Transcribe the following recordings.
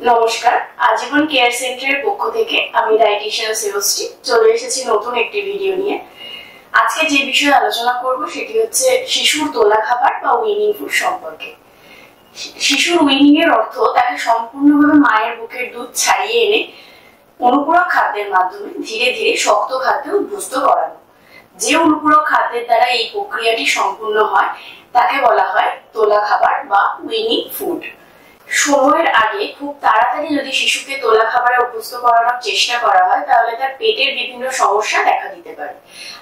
নমস্কার, আজীবন কেয়ার সেন্টারের পক্ষ থেকে আমি ডায়েটিশিয়ান শ্রেয়শ্রী চলে এসেছি নতুন একটি ভিডিও নিয়ে। আজকে যে বিষয়ে আলোচনা করব সেটি হচ্ছে শিশুর তোলা খাবার বা উইনিং ফুড সম্পর্কে। শিশুর উইনিং এর অর্থ তাকে সম্পূর্ণভাবে মায়ের বুকের দুধ ছাড়িয়ে এনে অনুপূরক খাদ্যের মাধ্যমে ধীরে ধীরে শক্ত খাদ্যে অভ্যস্ত করানো। যে অনুপূরক খাদ্যের দ্বারা এই প্রক্রিয়াটি সম্পূর্ণ হয় তাকে বলা হয় তোলা খাবার বা উইনিং ফুড। সময়ের আগে খুব তাড়াতাড়ি যদি শিশুকে তোলা খাবারে অভ্যস্ত করানোর চেষ্টা করা হয় তাহলে তার পেটের বিভিন্ন সমস্যা দেখা দিতে পারে।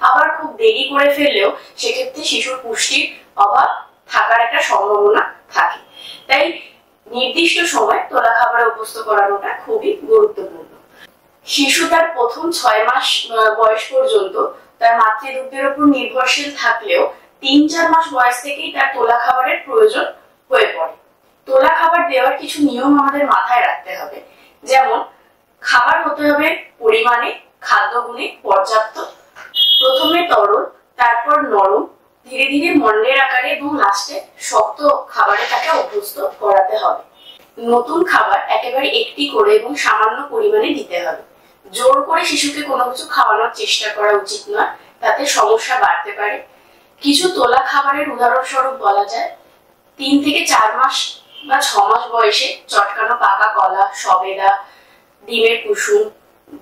আবার খুব দেরি করে ফেললেও সেক্ষেত্রে শিশুর পুষ্টির অভাব থাকার একটা সম্ভাবনা থাকে। তাই নির্দিষ্ট সময় তোলা খাবারে অভ্যস্ত করানোটা খুবই গুরুত্বপূর্ণ। শিশু তার প্রথম 6 মাস বয়স পর্যন্ত তার মাতৃদুগ্ধের উপর নির্ভরশীল থাকলেও 3-4 মাস বয়স থেকেই তার তোলা খাবারের প্রয়োজন হয়ে পড়ে। তোলা খাবার দেওয়ার কিছু নিয়ম আমাদের মাথায় রাখতে হবে, যেমন খাবার হতে হবে পরিমাণে, খাদ্য গুণে পর্যাপ্ত, প্রথমে তরল, তারপর নরম, ধীরে ধীরে মন্ডের আকারে এবং লাস্টে শক্ত খাবারে তাকে অভ্যস্ত করাতে হবে। নতুন খাবার একেবারে একটি করে এবং সামান্য পরিমাণে দিতে হবে। জোর করে শিশুকে কোনো কিছু খাওয়ানোর চেষ্টা করা উচিত নয়, তাতে সমস্যা বাড়তে পারে। কিছু তোলা খাবারের উদাহরণস্বরূপ বলা যায় 3 থেকে 4 মাস বা 6 মাস বয়সে চটকানো পাকা কলা, সবেদা, ডিমের কুসুম,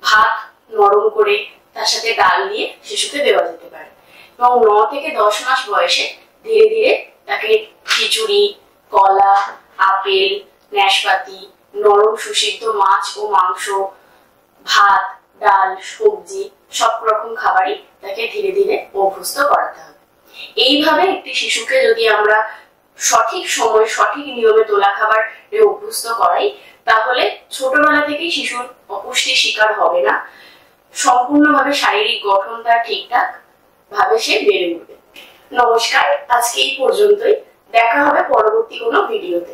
ভাত নরম করে তার সাথে ডাল দিয়ে শিশুকে দেওয়া যেতে পারে। এবং 9 থেকে 10 মাস বয়সে ধীরে ধীরে তাকে খিচুড়ি, কলা, আপেল, নাশপাতি, নরম সুসিদ্ধ মাছ ও মাংস, ভাত, ডাল, সবজি সব রকম খাবারই তাকে ধীরে ধীরে অভ্যস্ত করাতে হবে। এইভাবে একটি শিশুকে যদি আমরা সঠিক সময় সঠিক নিয়মে তোলা খাবার অভ্যস্ত করাই তাহলে ছোটবেলা থেকেই শিশুর অপুষ্টির শিকার হবে না, সম্পূর্ণভাবে শারীরিক গঠন তার ঠিকঠাক ভাবে সে বেড়ে উঠবে। নমস্কার, আজকে এই পর্যন্তই। দেখা হবে পরবর্তী কোনো ভিডিওতে।